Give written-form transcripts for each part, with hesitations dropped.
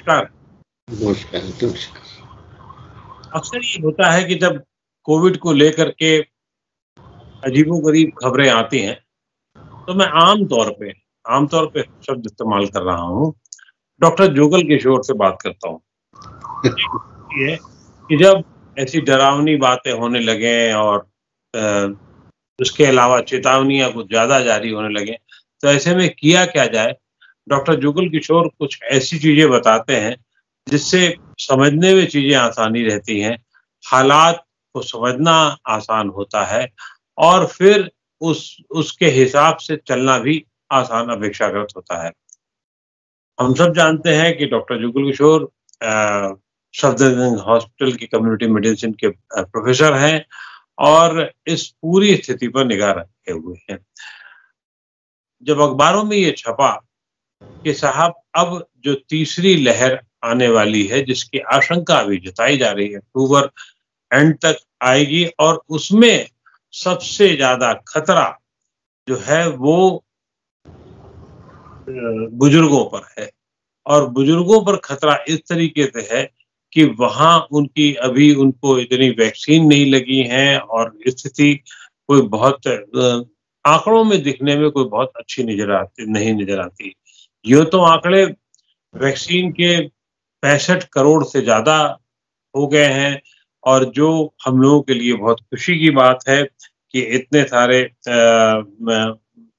नमस्कार। नमस्कार। नमस्कार। अक्सर ये होता है कि जब कोविड को लेकर के अजीबोगरीब खबरें आती हैं, तो मैं आम तौर पे शब्द इस्तेमाल कर रहा हूँ, डॉक्टर जुगल किशोर से बात करता हूँ। ये है कि जब ऐसी डरावनी बातें होने लगें और अ, उसके अलावा चेतावनियाँ कुछ ज़्यादा जारी होने लगें, तो ऐसे में किया क्या जाए? डॉक्टर जुगल किशोर कुछ ऐसी चीज़ें बताते हैं, जिससे समझने में चीज़ें आसानी रहती हैं, हालात को समझना आसान होता है और फिर उसके हिसाब से चलना भी आसान अपेक्षाकृत होता है। हम सब जानते हैं कि डॉक्टर जुगल किशोर सफदरजंग हॉस्पिटल की कम्युनिटी मेडिसिन के प्रोफ़ेसर हैं और इस पूरी स्थिति पर निगाह रखे हुए हैं। जब अखबारों में ये छपा कि साहब अब जो तीसरी लहर आने वाली है, जिसकी आशंका अभी जताई जा रही है, अक्टूबर एंड तक आएगी और उसमें सबसे ज़्यादा खतरा जो है वो बुजुर्गों पर है और बुजुर्गों पर खतरा इस तरीके से है कि वहाँ उनको इतनी वैक्सीन नहीं लगी हैं और स्थिति कोई बहुत आंकड़ों में दिखने में कोई बहुत अच्छी नहीं नज़र आती। यूँ तो आंकड़े वैक्सीन के 65 करोड़ से ज़्यादा हो गए हैं और जो हम लोगों के लिए बहुत खुशी की बात है कि इतने सारे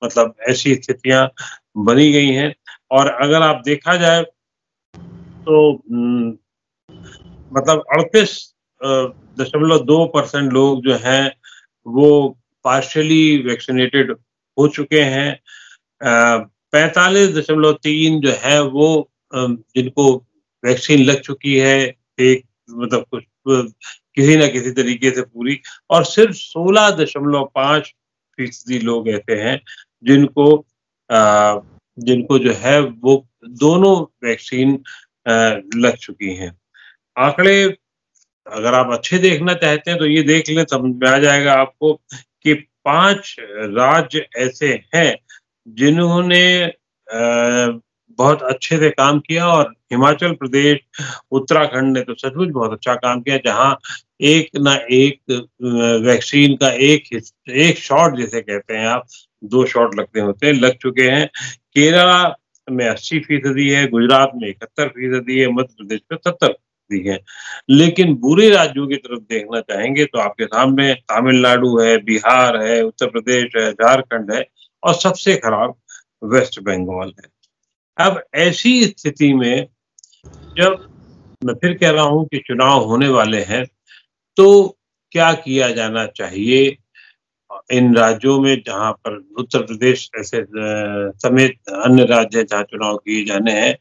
मतलब ऐसी स्थितियाँ बनी गई हैं और अगर आप देखा जाए तो मतलब 38.2% लोग जो हैं वो पार्शियली वैक्सीनेटेड हो चुके हैं। 45.3 जो है वो जिनको वैक्सीन लग चुकी है, एक मतलब कुछ किसी न किसी तरीके से पूरी और सिर्फ 16.5% लोग ऐसे हैं जिनको जो है वो दोनों वैक्सीन लग चुकी हैं। आंकड़े अगर आप अच्छे देखना चाहते हैं तो ये देख लें, समझ में आ जाएगा आपको कि 5 राज्य ऐसे हैं जिन्होंने बहुत अच्छे से काम किया और हिमाचल प्रदेश, उत्तराखंड ने तो सचमुच बहुत अच्छा काम किया, जहाँ एक ना एक वैक्सीन का एक शॉट जिसे कहते हैं आप, 2 शॉट लगते होते हैं, लग चुके हैं। केरला में 80% है, गुजरात में 71% है, मध्य प्रदेश में 70% है। लेकिन बुरे राज्यों की तरफ देखना चाहेंगे तो आपके सामने तमिलनाडु है, बिहार है, उत्तर प्रदेश है, झारखंड है और सबसे खराब वेस्ट बंगाल है। अब ऐसी स्थिति में जब मैं फिर कह रहा हूँ कि चुनाव होने वाले हैं, तो क्या किया जाना चाहिए इन राज्यों में जहाँ पर उत्तर प्रदेश ऐसे समेत अन्य राज्य जहाँ चुनाव किए जाने हैं।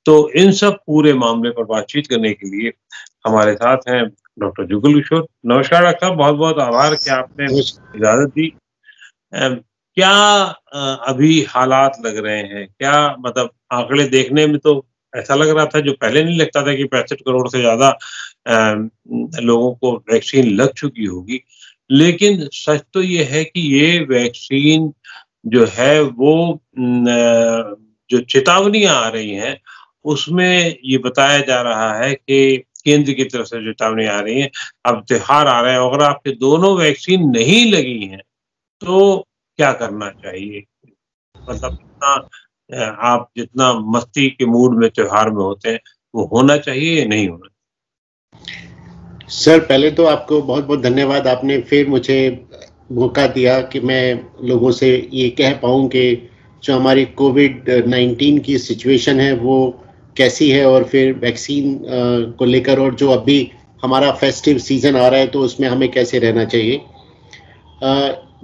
तो इन सब पूरे मामले पर बातचीत करने के लिए हमारे साथ हैं डॉक्टर जुगल किशोर। नमस्कार डॉक्टर साहब, बहुत-बहुत आभार कि आपने इजाज़त दी। क्या अभी हालात लग रहे हैं? क्या मतलब आंकड़े देखने में तो ऐसा लग रहा था, जो पहले नहीं लगता था कि 65 करोड़ से ज़्यादा लोगों को वैक्सीन लग चुकी होगी। लेकिन सच तो ये है कि ये वैक्सीन जो है वो जो चेतावनियाँ आ रही हैं, उसमें ये बताया जा रहा है कि केंद्र की तरफ से चेतावनी आ रही है, अब त्योहार आ रहे हैं, अगर आपके दोनों वैक्सीन नहीं लगी हैं, तो क्या करना चाहिए? मतलब आप जितना मस्ती के मूड में त्योहार में होते हैं, वो होना चाहिए या नहीं होना? सर, पहले तो आपको बहुत-बहुत धन्यवाद। आपने फिर मुझे मौका दिया कि मैं लोगों से ये कह पाऊँ कि जो हमारी कोविड-19 की सिचुएशन है, वो कैसी है और फिर वैक्सीन को लेकर और जो अभी हमारा फेस्टिव सीज़न आ रहा है, तो उसमें हमें कैसे रहना चाहिए।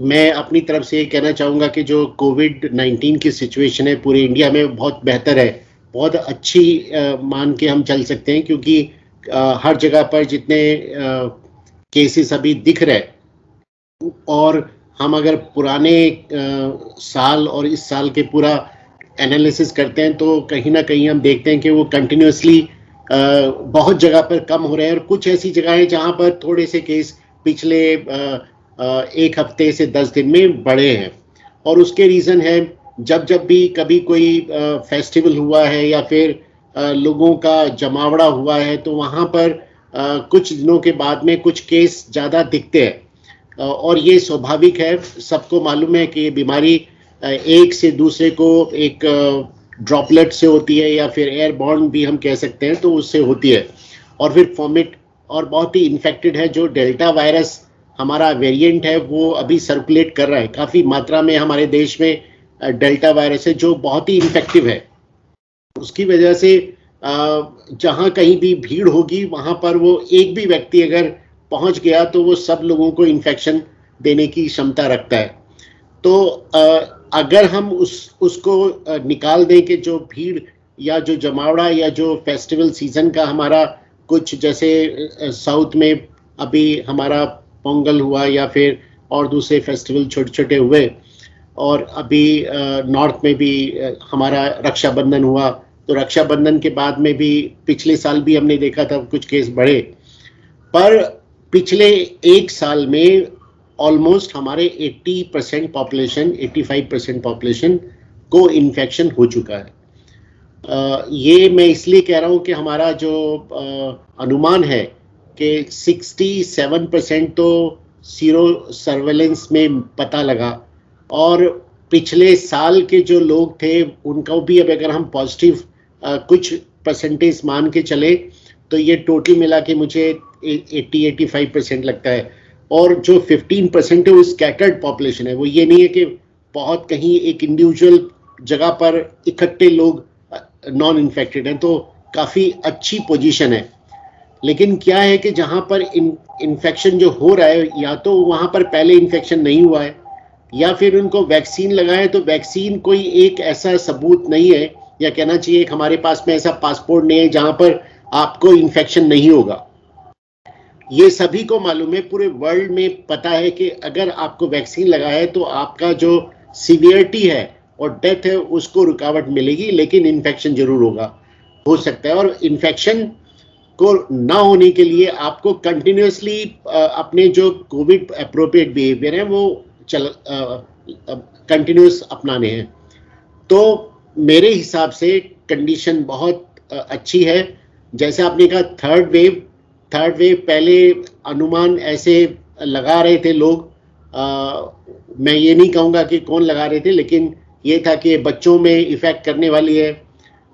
मैं अपनी तरफ से ये कहना चाहूँगा कि जो कोविड-19 की सिचुएशन है पूरे इंडिया में बहुत बेहतर है, बहुत अच्छी मान के हम चल सकते हैं क्योंकि हर जगह पर जितने केसेस अभी दिख रहे और हम अगर पुराने साल और इस साल के पूरा एनालिसिस करते हैं तो कहीं ना कहीं हम देखते हैं कि वो कंटिन्यूसली बहुत जगह पर कम हो रहे हैं और कुछ ऐसी जगहें जहां पर थोड़े से केस पिछले एक हफ्ते से 10 दिन में बढ़े हैं और उसके रीज़न है जब भी कभी कोई फेस्टिवल हुआ है या फिर लोगों का जमावड़ा हुआ है, तो वहाँ पर कुछ दिनों के बाद में कुछ केस ज़्यादा दिखते हैं और ये स्वाभाविक है। सबको मालूम है कि ये बीमारी एक से दूसरे को एक ड्रॉपलेट से होती है या फिर एयरबॉर्न भी हम कह सकते हैं, तो उससे होती है और फिर वॉमिट, और बहुत ही इन्फेक्टेड है। जो डेल्टा वायरस हमारा वेरिएंट है वो अभी सर्कुलेट कर रहा है, काफ़ी मात्रा में हमारे देश में डेल्टा वायरस है जो बहुत ही इन्फेक्टिव है। उसकी वजह से जहाँ कहीं भी भीड़ होगी वहाँ पर वो एक भी व्यक्ति अगर पहुँच गया तो वो सब लोगों को इन्फेक्शन देने की क्षमता रखता है। तो अगर हम उसको निकाल दें कि जो भीड़ या जो जमावड़ा या जो फेस्टिवल सीजन का हमारा कुछ, जैसे साउथ में अभी हमारा पोंगल हुआ या फिर और दूसरे फेस्टिवल छोटे छोटे हुए, और अभी नॉर्थ में भी हमारा रक्षाबंधन हुआ, तो रक्षाबंधन के बाद में भी पिछले साल भी हमने देखा था कुछ केस बढ़े, पर पिछले एक साल में ऑलमोस्ट हमारे 80% पॉपुलेशन, 85% पॉपुलेशन को इन्फेक्शन हो चुका है। ये मैं इसलिए कह रहा हूँ कि हमारा जो अनुमान है कि 67% तो सीरो सर्वेलेंस में पता लगा, और पिछले साल के जो लोग थे उनको भी अब अगर हम पॉजिटिव कुछ परसेंटेज मान के चले तो ये टोटल मिला के मुझे 80-85% लगता है। और जो 15% है वो स्कैटर्ड पॉपुलेशन है, वो ये नहीं है कि बहुत कहीं एक इंडिविजुअल जगह पर इकट्ठे लोग नॉन इन्फेक्टेड हैं, तो काफ़ी अच्छी पोजीशन है। लेकिन क्या है कि जहाँ पर इन्फेक्शन जो हो रहा है, या तो वहाँ पर पहले इन्फेक्शन नहीं हुआ है या फिर उनको वैक्सीन लगाए, तो वैक्सीन कोई एक ऐसा सबूत नहीं है, या कहना चाहिए कि हमारे पास में ऐसा पासपोर्ट नहीं है जहाँ पर आपको इन्फेक्शन नहीं होगा। ये सभी को मालूम है, पूरे वर्ल्ड में पता है कि अगर आपको वैक्सीन लगाया है तो आपका जो सीवियरिटी है और डेथ है उसको रुकावट मिलेगी, लेकिन इन्फेक्शन जरूर होगा, हो सकता है। और इन्फेक्शन को ना होने के लिए आपको कंटिन्यूसली अपने जो कोविड अप्रोप्रिएट बिहेवियर है वो कंटिन्यूस अपनाने हैं। तो मेरे हिसाब से कंडीशन बहुत अच्छी है। जैसे आपने कहा थर्ड वेव पहले अनुमान ऐसे लगा रहे थे लोग, मैं ये नहीं कहूँगा कि कौन लगा रहे थे, लेकिन ये था कि बच्चों में इफेक्ट करने वाली है,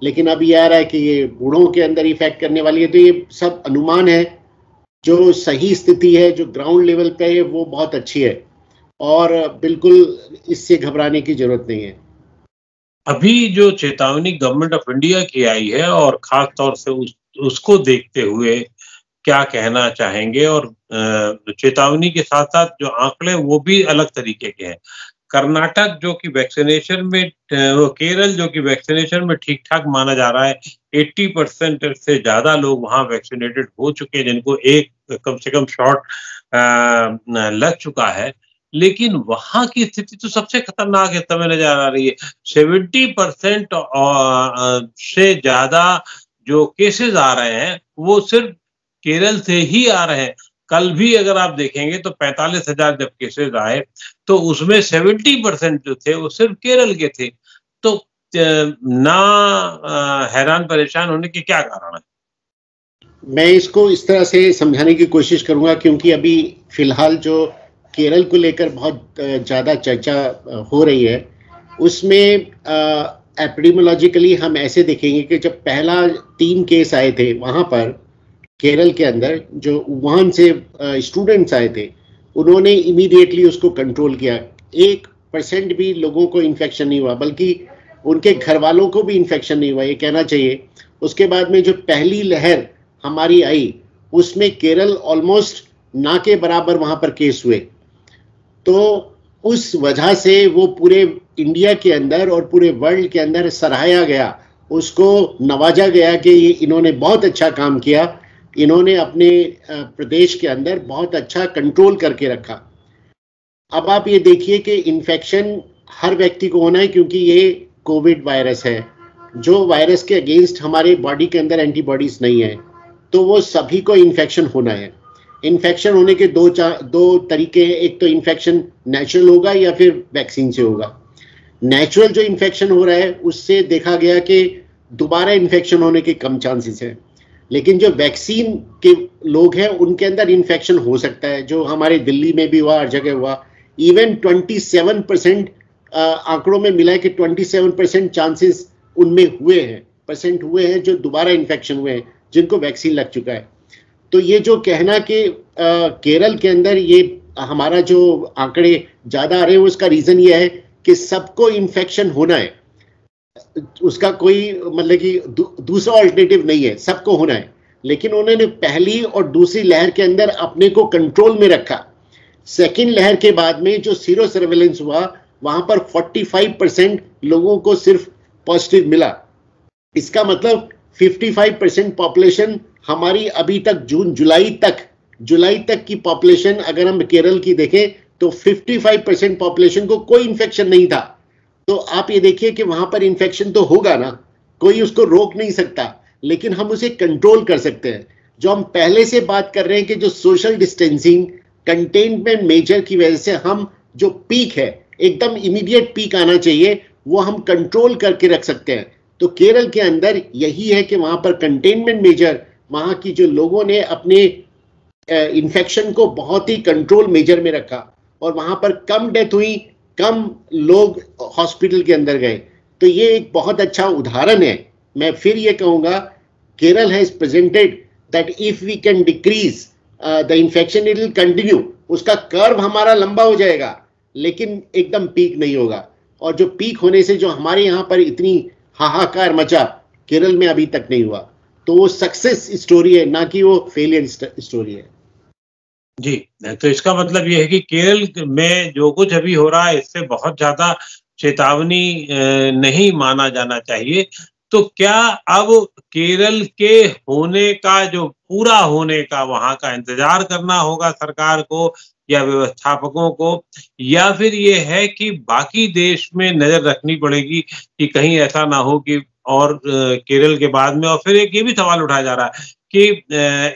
लेकिन अब ये आ रहा है कि ये बूढ़ों के अंदर इफेक्ट करने वाली है। तो ये सब अनुमान है, जो सही स्थिति है जो ग्राउंड लेवल पे है वो बहुत अच्छी है और बिल्कुल इससे घबराने की जरूरत नहीं है। अभी जो चेतावनी गवर्नमेंट ऑफ इंडिया की आई है और खास तौर से उसको देखते हुए क्या कहना चाहेंगे, और चेतावनी के साथ साथ जो आंकड़े वो भी अलग तरीके के हैं। कर्नाटक जो कि वैक्सीनेशन में, केरल जो कि वैक्सीनेशन में ठीक ठाक माना जा रहा है, 80% से ज्यादा लोग वहां वैक्सीनेटेड हो चुके हैं जिनको एक कम से कम शॉट लग चुका है, लेकिन वहां की स्थिति तो सबसे खतरनाक इस समय नजर आ रही है। 70% से ज्यादा जो केसेस आ रहे हैं वो सिर्फ केरल से ही आ रहे हैं। कल भी अगर आप देखेंगे तो 45,000 जब केसेस आए तो उसमें 70% जो थे वो सिर्फ केरल के थे। तो ना हैरान परेशान होने के क्या कारण है? मैं इसको इस तरह से समझाने की कोशिश करूंगा, क्योंकि अभी फिलहाल जो केरल को लेकर बहुत ज़्यादा चर्चा हो रही है, उसमें एपिडेमियोलॉजिकली हम ऐसे देखेंगे कि जब पहला 3 केस आए थे वहाँ पर केरल के अंदर, जो वुहान से स्टूडेंट्स आए थे, उन्होंने इमीडिएटली उसको कंट्रोल किया। 1% भी लोगों को इन्फेक्शन नहीं हुआ, बल्कि उनके घर वालों को भी इन्फेक्शन नहीं हुआ, ये कहना चाहिए। उसके बाद में जो पहली लहर हमारी आई उसमें केरल ऑलमोस्ट ना के बराबर वहाँ पर केस हुए, तो उस वजह से वो पूरे इंडिया के अंदर और पूरे वर्ल्ड के अंदर सराहाया गया, उसको नवाजा गया कि ये इन्होंने बहुत अच्छा काम किया, इन्होंने अपने प्रदेश के अंदर बहुत अच्छा कंट्रोल करके रखा। अब आप ये देखिए कि इन्फेक्शन हर व्यक्ति को होना है, क्योंकि ये कोविड वायरस है, जो वायरस के अगेंस्ट हमारे बॉडी के अंदर एंटीबॉडीज नहीं है, तो वो सभी को इन्फेक्शन होना है। इन्फेक्शन होने के दो तरीके हैं, एक तो इन्फेक्शन नेचुरल होगा या फिर वैक्सीन से होगा। नेचुरल जो इन्फेक्शन हो रहा है उससे देखा गया कि दोबारा इन्फेक्शन होने के कम चांसेस हैं। लेकिन जो वैक्सीन के लोग हैं उनके अंदर इन्फेक्शन हो सकता है, जो हमारे दिल्ली में भी हुआ, हर जगह हुआ। इवन 27% आंकड़ों में मिला है कि 27% चांसेस उनमें हुए हैं जो दोबारा इन्फेक्शन हुए हैं, जिनको वैक्सीन लग चुका है। तो ये जो कहना कि केरल के अंदर ये हमारा जो आंकड़े ज़्यादा आ रहे हैं, उसका रीज़न ये है कि सबको इन्फेक्शन होना है, उसका कोई मतलब कि दूसरा ऑल्टरनेटिव नहीं है, सबको होना है। लेकिन उन्होंने पहली और दूसरी लहर के अंदर अपने को कंट्रोल में रखा। सेकेंड लहर के बाद में जो सीरो सर्वेलेंस हुआ, वहां पर 45% लोगों को सिर्फ पॉजिटिव मिला। इसका मतलब 55% पॉपुलेशन हमारी अभी तक जुलाई तक की पॉपुलेशन, अगर हम केरल की देखें तो 55% पॉपुलेशन को कोई इन्फेक्शन नहीं था। तो आप ये देखिए कि वहां पर इन्फेक्शन तो होगा ना, कोई उसको रोक नहीं सकता, लेकिन हम उसे कंट्रोल कर सकते हैं। जो हम पहले से बात कर रहे हैं कि जो सोशल डिस्टेंसिंग, कंटेनमेंट मेजर की वजह से हम जो पीक है, एकदम इमीडिएट पीक आना चाहिए, वो हम कंट्रोल करके रख सकते हैं। तो केरल के अंदर यही है कि वहां पर कंटेनमेंट मेजर, वहां की जो लोगों ने अपने इन्फेक्शन को बहुत ही कंट्रोल मेजर में रखा और वहां पर कम डेथ हुई, कम लोग हॉस्पिटल के अंदर गए। तो ये एक बहुत अच्छा उदाहरण है। मैं फिर ये कहूंगा, Kerala has presented that if we can decrease the infection it will continue. उसका कर्व हमारा लंबा हो जाएगा, लेकिन एकदम पीक नहीं होगा। और जो पीक होने से जो हमारे यहाँ पर इतनी हाहाकार मचा, केरल में अभी तक नहीं हुआ। तो वो सक्सेस स्टोरी है, ना कि वो फेलियर स्टोरी है। जी, तो इसका मतलब ये है कि केरल में जो कुछ अभी हो रहा है, इससे बहुत ज़्यादा चेतावनी नहीं माना जाना चाहिए। तो क्या अब केरल के होने का, जो पूरा होने का, वहाँ का इंतज़ार करना होगा सरकार को या व्यवस्थापकों को, या फिर ये है कि बाकी देश में नज़र रखनी पड़ेगी कि कहीं ऐसा ना हो कि और केरल के बाद में। और फिर एक ये भी सवाल उठाया जा रहा है कि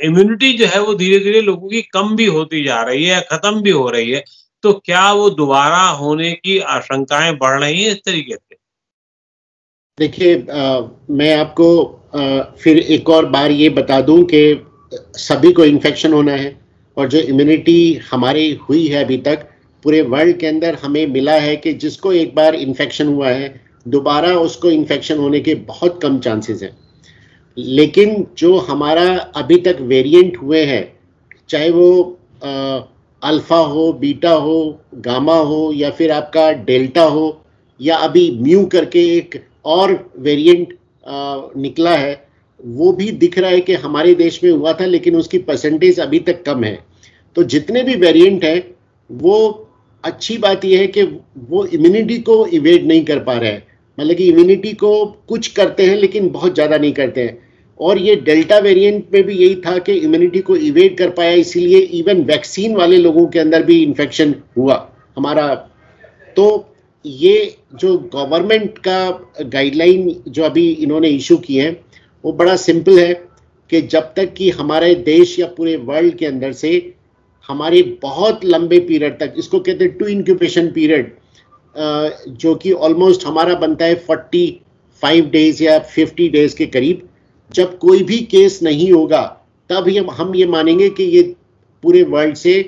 इम्यूनिटी जो है वो धीरे-धीरे लोगों की कम भी होती जा रही है या खत्म भी हो रही है। तो क्या वो दोबारा होने की आशंकाएं बढ़ रही हैं इस तरीके से? देखिए, मैं आपको फिर एक और बार ये बता दूं कि सभी को इन्फेक्शन होना है, और जो इम्यूनिटी हमारी हुई है अभी तक पूरे वर्ल्ड के अंदर, हमें मिला है कि जिसको एक बार इन्फेक्शन हुआ है, दोबारा उसको इन्फेक्शन होने के बहुत कम चांसेस हैं। लेकिन जो हमारा अभी तक वेरिएंट हुए हैं, चाहे वो अल्फा हो, बीटा हो, गामा हो, या फिर आपका डेल्टा हो, या अभी म्यू करके एक और वेरिएंट निकला है, वो भी दिख रहा है कि हमारे देश में हुआ था, लेकिन उसकी परसेंटेज अभी तक कम है। तो जितने भी वेरिएंट हैं, वो अच्छी बात यह है कि वो इम्यूनिटी को इवेड नहीं कर पा रहे हैं। मतलब कि इम्यूनिटी को कुछ करते हैं, लेकिन बहुत ज़्यादा नहीं करते हैं। और ये डेल्टा वेरिएंट में भी यही था कि इम्यूनिटी को इवेड कर पाया, इसीलिए इवन वैक्सीन वाले लोगों के अंदर भी इन्फेक्शन हुआ हमारा। तो ये जो गवर्नमेंट का गाइडलाइन जो अभी इन्होंने इशू की है, वो बड़ा सिंपल है कि जब तक कि हमारे देश या पूरे वर्ल्ड के अंदर से हमारे बहुत लंबे पीरियड तक, इसको कहते हैं 2 इंक्यूबेशन पीरियड, जो कि ऑलमोस्ट हमारा बनता है 45 डेज या 50 डेज के करीब, जब कोई भी केस नहीं होगा, तब हम ये मानेंगे कि ये पूरे वर्ल्ड से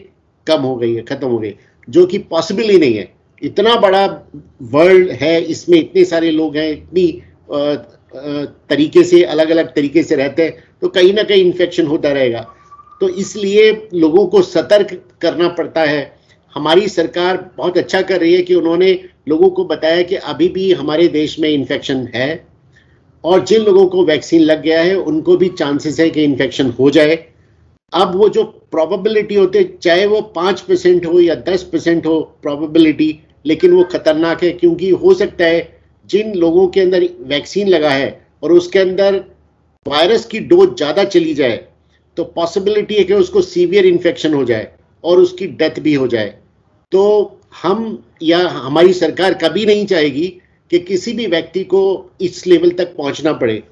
कम हो गई है, खत्म हो गई, जो कि पॉसिबल ही नहीं है। इतना बड़ा वर्ल्ड है, इसमें इतने सारे लोग हैं, इतनी तरीके से, अलग अलग तरीके से रहते हैं, तो कहीं ना कहीं इन्फेक्शन होता रहेगा। तो इसलिए लोगों को सतर्क करना पड़ता है। हमारी सरकार बहुत अच्छा कर रही है कि उन्होंने लोगों को बताया कि अभी भी हमारे देश में इन्फेक्शन है, और जिन लोगों को वैक्सीन लग गया है उनको भी चांसेस है कि इन्फेक्शन हो जाए। अब वो जो प्रोबेबिलिटी होते, चाहे वो 5% हो या 10% हो प्रोबेबिलिटी, लेकिन वो खतरनाक है, क्योंकि हो सकता है जिन लोगों के अंदर वैक्सीन लगा है और उसके अंदर वायरस की डोज ज़्यादा चली जाए, तो पॉसिबिलिटी है कि उसको सीवियर इन्फेक्शन हो जाए और उसकी डेथ भी हो जाए। तो हम या हमारी सरकार कभी नहीं चाहेगी कि किसी भी व्यक्ति को इस लेवल तक पहुंचना पड़े।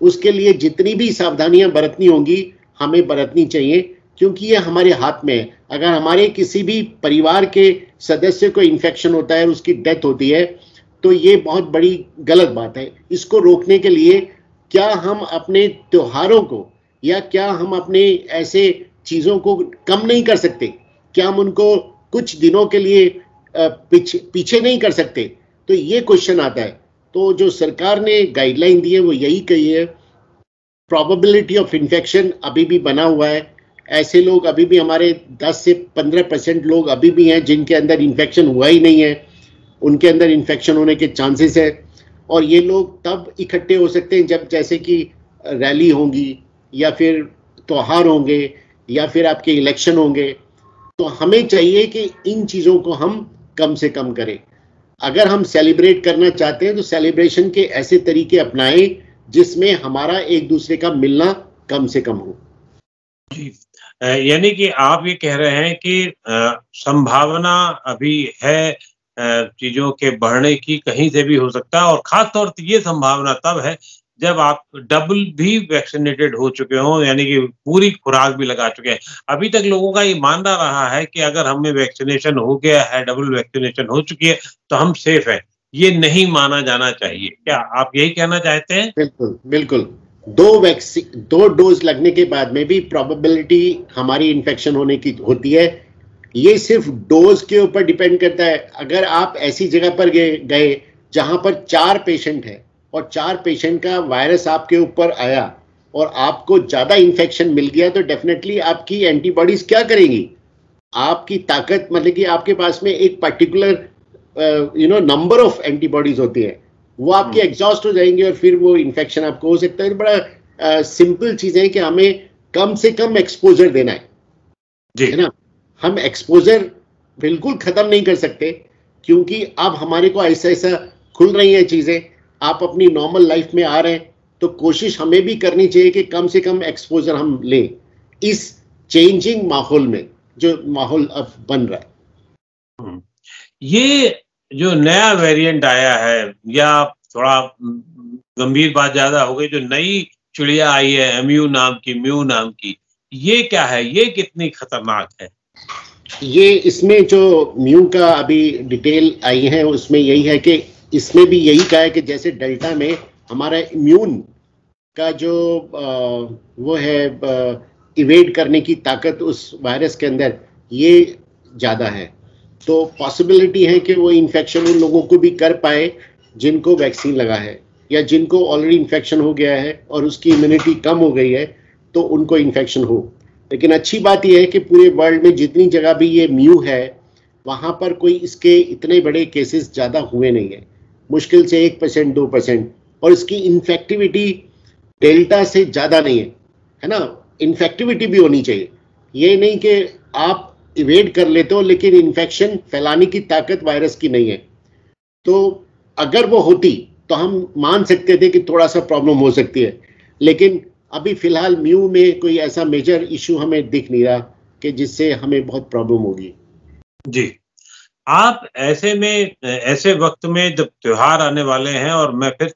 उसके लिए जितनी भी सावधानियां बरतनी होंगी, हमें बरतनी चाहिए, क्योंकि ये हमारे हाथ में है। अगर हमारे किसी भी परिवार के सदस्य को इन्फेक्शन होता है और उसकी डेथ होती है, तो ये बहुत बड़ी गलत बात है। इसको रोकने के लिए क्या हम अपने त्योहारों को या क्या हम अपने ऐसे चीज़ों को कम नहीं कर सकते? क्या हम उनको कुछ दिनों के लिए पीछे नहीं कर सकते? तो ये क्वेश्चन आता है। तो जो सरकार ने गाइडलाइन दी है वो यही कही है, प्रोबेबिलिटी ऑफ इन्फेक्शन अभी भी बना हुआ है। ऐसे लोग अभी भी हमारे 10 से 15% लोग अभी भी हैं जिनके अंदर इन्फेक्शन हुआ ही नहीं है, उनके अंदर इन्फेक्शन होने के चांसेस है। और ये लोग तब इकट्ठे हो सकते हैं जब जैसे कि रैली होंगी या फिर त्योहार होंगे या फिर आपके इलेक्शन होंगे। तो हमें चाहिए कि इन चीज़ों को हम कम से कम करें। अगर हम सेलिब्रेट करना चाहते हैं तो सेलिब्रेशन के ऐसे तरीके अपनाएं जिसमें हमारा एक दूसरे का मिलना कम से कम हो। जी, यानी कि आप ये कह रहे हैं कि संभावना अभी है चीज़ों के बढ़ने की, कहीं से भी हो सकता है, और ख़ास तौर से ये संभावना तब है जब आप डबल भी वैक्सीनेटेड हो चुके हों, यानी कि पूरी खुराक भी लगा चुके हैं। अभी तक लोगों का ये मानना रहा है कि अगर हमें वैक्सीनेशन हो गया है, डबल वैक्सीनेशन हो चुकी है, तो हम सेफ हैं। ये नहीं माना जाना चाहिए। क्या आप यही कहना चाहते हैं? बिल्कुल, बिल्कुल। 2 डोज लगने के बाद में भी प्रोबेबिलिटी हमारी इन्फेक्शन होने की होती है। ये सिर्फ डोज के ऊपर डिपेंड करता है। अगर आप ऐसी जगह पर गए जहां पर 4 पेशेंट हैं और 4 पेशेंट का वायरस आपके ऊपर आया और आपको ज़्यादा इन्फेक्शन मिल गया, तो डेफिनेटली आपकी एंटीबॉडीज क्या करेंगी? आपकी ताकत, मतलब कि आपके पास में एक पर्टिकुलर नंबर ऑफ एंटीबॉडीज होती है, वो आपकी एग्जॉस्ट हो जाएंगे और फिर वो इन्फेक्शन आपको हो सकता है। बड़ा सिंपल चीज़ है कि हमें कम से कम एक्सपोजर देना है ना। हम एक्सपोजर बिल्कुल ख़त्म नहीं कर सकते क्योंकि अब हमारे को ऐसा ऐसा खुल रही हैं चीज़ें, आप अपनी नॉर्मल लाइफ में आ रहे हैं, तो कोशिश हमें भी करनी चाहिए कि कम से कम एक्सपोजर हम लें इस चेंजिंग माहौल में, जो माहौल अब बन रहा है। ये जो नया वेरिएंट आया है, या थोड़ा गंभीर बात ज़्यादा हो गई, जो नई चिड़िया आई है म्यू नाम की, ये क्या है? ये कितनी खतरनाक है? ये इसमें जो म्यू का अभी डिटेल आई है उसमें यही है कि इसमें भी यही कहा है कि जैसे डेल्टा में हमारा इम्यून का जो वो है इवेड करने की ताकत उस वायरस के अंदर ये ज़्यादा है, तो पॉसिबिलिटी है कि वो इन्फेक्शन उन लोगों को भी कर पाए जिनको वैक्सीन लगा है या जिनको ऑलरेडी इन्फेक्शन हो गया है और उसकी इम्यूनिटी कम हो गई है, तो उनको इन्फेक्शन हो। लेकिन अच्छी बात यह है कि पूरे वर्ल्ड में जितनी जगह भी ये म्यू है वहाँ पर कोई इसके इतने बड़े केसेस ज़्यादा हुए नहीं है, मुश्किल से 1% 2%, और इसकी इन्फेक्टिविटी डेल्टा से ज़्यादा नहीं है ना। इन्फेक्टिविटी भी होनी चाहिए, ये नहीं कि आप इवेड कर लेते हो लेकिन इन्फेक्शन फैलाने की ताकत वायरस की नहीं है। तो अगर वो होती तो हम मान सकते थे कि थोड़ा सा प्रॉब्लम हो सकती है, लेकिन अभी फिलहाल म्यू में कोई ऐसा मेजर इशू हमें दिख नहीं रहा कि जिससे हमें बहुत प्रॉब्लम होगी। जी, आप ऐसे में, ऐसे वक्त में जब त्योहार आने वाले हैं, और मैं फिर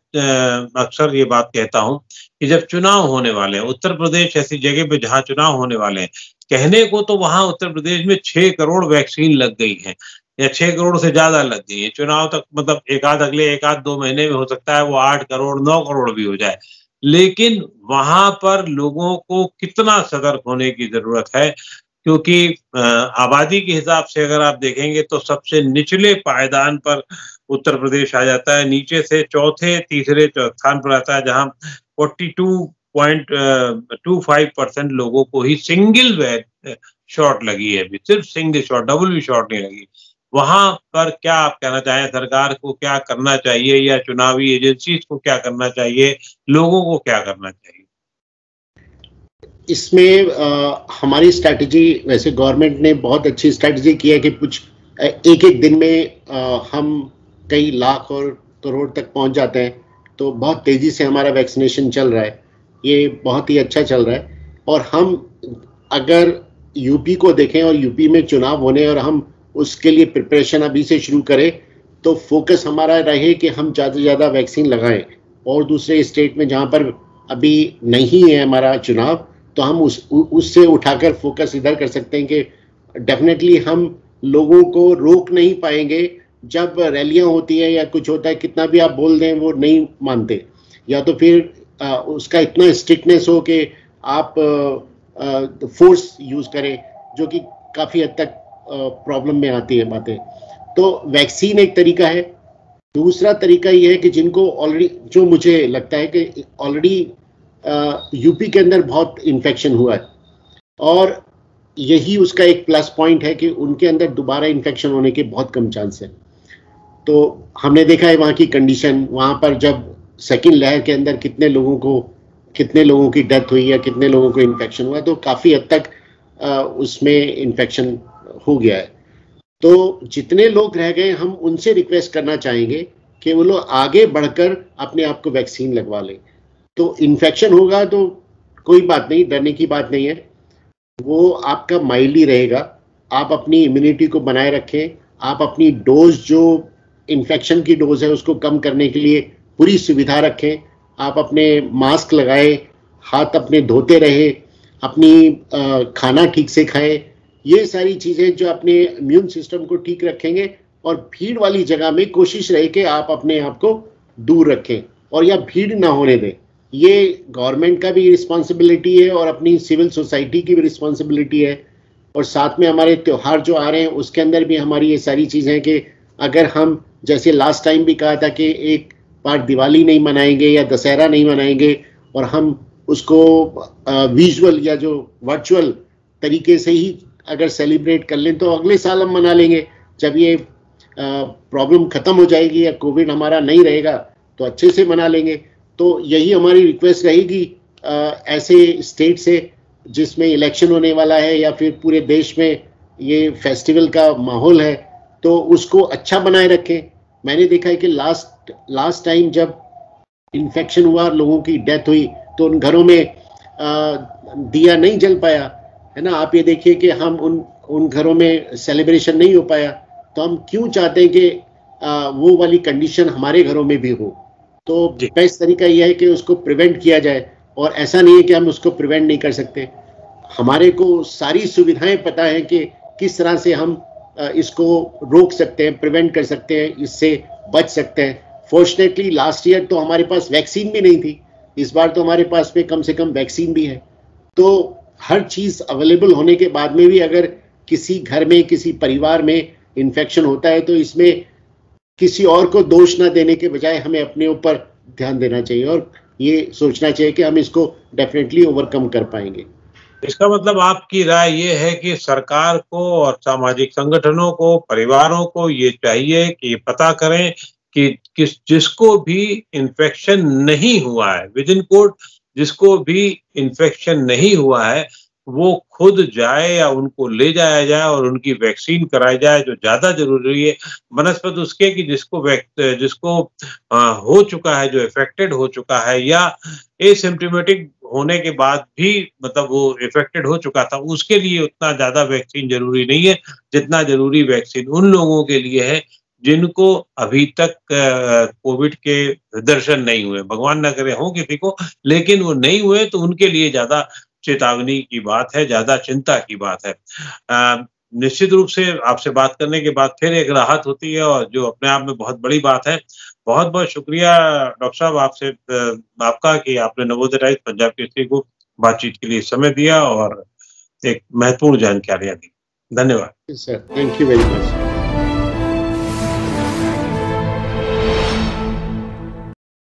अक्सर ये बात कहता हूँ कि जब चुनाव होने वाले हैं, उत्तर प्रदेश ऐसी जगह पे जहाँ चुनाव होने वाले हैं, कहने को तो वहाँ उत्तर प्रदेश में 6 करोड़ वैक्सीन लग गई है या 6 करोड़ से ज़्यादा लग गई है। चुनाव तक मतलब अगले 1-2 महीने में हो सकता है वो 8 करोड़ 9 करोड़ भी हो जाए। लेकिन वहाँ पर लोगों को कितना सतर्क होने की ज़रूरत है, क्योंकि आबादी के हिसाब से अगर आप देखेंगे तो सबसे निचले पायदान पर उत्तर प्रदेश आ जाता है, नीचे से चौथे तीसरे स्थान पर आता है, जहाँ 42.25% लोगों को ही सिंगल शॉट लगी है, अभी सिर्फ सिंगल शॉट, डबल भी शॉट नहीं लगी। वहां पर क्या आप कहना चाहें, सरकार को क्या करना चाहिए या चुनावी एजेंसी को क्या करना चाहिए, लोगों को क्या करना चाहिए? इसमें हमारी स्ट्रैटेजी, वैसे गवर्नमेंट ने बहुत अच्छी स्ट्रैटेजी की है कि कुछ एक दिन में हम कई लाख और करोड़ तक पहुंच जाते हैं, तो बहुत तेज़ी से हमारा वैक्सीनेशन चल रहा है, ये बहुत ही अच्छा चल रहा है। और हम अगर यूपी को देखें और यूपी में चुनाव होने और हम उसके लिए प्रिपरेशन अभी से शुरू करें, तो फोकस हमारा रहे कि हम ज़्यादा से ज़्यादा वैक्सीन लगाएं, और दूसरे स्टेट में जहाँ पर अभी नहीं है हमारा चुनाव, तो हम उससे उठाकर फोकस इधर कर सकते हैं कि डेफिनेटली हम लोगों को रोक नहीं पाएंगे। जब रैलियां होती हैं या कुछ होता है, कितना भी आप बोल दें वो नहीं मानते, या तो फिर उसका इतना स्ट्रिक्टनेस हो कि आप फोर्स यूज करें, जो कि काफ़ी हद तक प्रॉब्लम में आती है बातें। तो वैक्सीन एक तरीका है। दूसरा तरीका ये है कि जिनको ऑलरेडी, जो मुझे लगता है कि ऑलरेडी यूपी के अंदर बहुत इन्फेक्शन हुआ है और यही उसका एक प्लस पॉइंट है कि उनके अंदर दोबारा इन्फेक्शन होने के बहुत कम चांस है। तो हमने देखा है वहाँ की कंडीशन, वहाँ पर जब सेकेंड लहर के अंदर कितने लोगों की डेथ हुई या कितने लोगों को इन्फेक्शन हुआ, तो काफ़ी हद तक उसमें इन्फेक्शन हो गया है। तो जितने लोग रह गए, हम उनसे रिक्वेस्ट करना चाहेंगे कि वो लोग आगे बढ़कर अपने आप को वैक्सीन लगवा लें। तो इन्फेक्शन होगा तो कोई बात नहीं, डरने की बात नहीं है, वो आपका माइल्ड ही रहेगा। आप अपनी इम्यूनिटी को बनाए रखें, आप अपनी डोज, जो इन्फेक्शन की डोज है, उसको कम करने के लिए पूरी सुविधा रखें। आप अपने मास्क लगाए, हाथ अपने धोते रहे, अपनी खाना ठीक से खाएं। ये सारी चीज़ें जो अपने इम्यून सिस्टम को ठीक रखेंगे, और भीड़ वाली जगह में कोशिश रहे कि आप अपने आप को दूर रखें और या भीड़ ना होने दें। ये गवर्नमेंट का भी रिस्पॉन्सिबिलिटी है और अपनी सिविल सोसाइटी की भी रिस्पॉन्सिबिलिटी है। और साथ में हमारे त्यौहार जो आ रहे हैं उसके अंदर भी हमारी ये सारी चीज़ें हैं कि अगर हम, जैसे लास्ट टाइम भी कहा था कि एक बार दिवाली नहीं मनाएंगे या दशहरा नहीं मनाएंगे और हम उसको विजुअल या जो वर्चुअल तरीके से ही अगर सेलिब्रेट कर लें, तो अगले साल हम मना लेंगे। जब ये प्रॉब्लम ख़त्म हो जाएगी या कोविड हमारा नहीं रहेगा तो अच्छे से मना लेंगे। तो यही हमारी रिक्वेस्ट रहेगी ऐसे स्टेट से जिसमें इलेक्शन होने वाला है या फिर पूरे देश में ये फेस्टिवल का माहौल है, तो उसको अच्छा बनाए रखें। मैंने देखा है कि लास्ट टाइम जब इन्फेक्शन हुआ, लोगों की डेथ हुई, तो उन घरों में दिया नहीं जल पाया, है ना। आप ये देखिए कि हम उन घरों में सेलिब्रेशन नहीं हो पाया, तो हम क्यों चाहते हैं कि वो वाली कंडीशन हमारे घरों में भी हो। तो बेस्ट तरीका यह है कि उसको प्रिवेंट किया जाए, और ऐसा नहीं है कि हम उसको प्रिवेंट नहीं कर सकते। हमारे को सारी सुविधाएं पता है कि किस तरह से हम इसको रोक सकते हैं, प्रिवेंट कर सकते हैं, इससे बच सकते हैं। फॉर्चुनेटली लास्ट ईयर तो हमारे पास वैक्सीन भी नहीं थी, इस बार तो हमारे पास में कम से कम वैक्सीन भी है। तो हर चीज़ अवेलेबल होने के बाद में भी अगर किसी घर में, किसी परिवार में इन्फेक्शन होता है, तो इसमें किसी और को दोष ना देने के बजाय हमें अपने ऊपर ध्यान देना चाहिए और ये सोचना चाहिए कि हम इसको डेफिनेटली ओवरकम कर पाएंगे। इसका मतलब आपकी राय ये है कि सरकार को और सामाजिक संगठनों को, परिवारों को ये चाहिए कि पता करें कि जिसको भी इन्फेक्शन नहीं हुआ है, विद इन कोट जिसको भी इन्फेक्शन नहीं हुआ है, वो खुद जाए या उनको ले जाया जाए और उनकी वैक्सीन कराई जाए, जो ज़्यादा ज़रूरी है बनस्पत उसके कि जिसको हो चुका है, जो इफेक्टेड हो चुका है या एसिम्प्टोमेटिक होने के बाद भी मतलब वो इफेक्टेड हो चुका था, उसके लिए उतना ज़्यादा वैक्सीन ज़रूरी नहीं है, जितना ज़रूरी वैक्सीन उन लोगों के लिए है जिनको अभी तक कोविड के दर्शन नहीं हुए। भगवान न करे हो किसी को, लेकिन वो नहीं हुए तो उनके लिए ज़्यादा चेतावनी की बात है, ज़्यादा चिंता की बात है। निश्चित रूप से आपसे बात करने के बाद फिर एक राहत होती है, और जो अपने आप में बहुत बड़ी बात है। बहुत-बहुत शुक्रिया डॉक्टर साहब आपका कि आपने नवोदय टाइम्स पंजाब केसरी को बातचीत के लिए समय दिया और एक महत्वपूर्ण जानकारियाँ दी। धन्यवाद। Sir, thank you very much.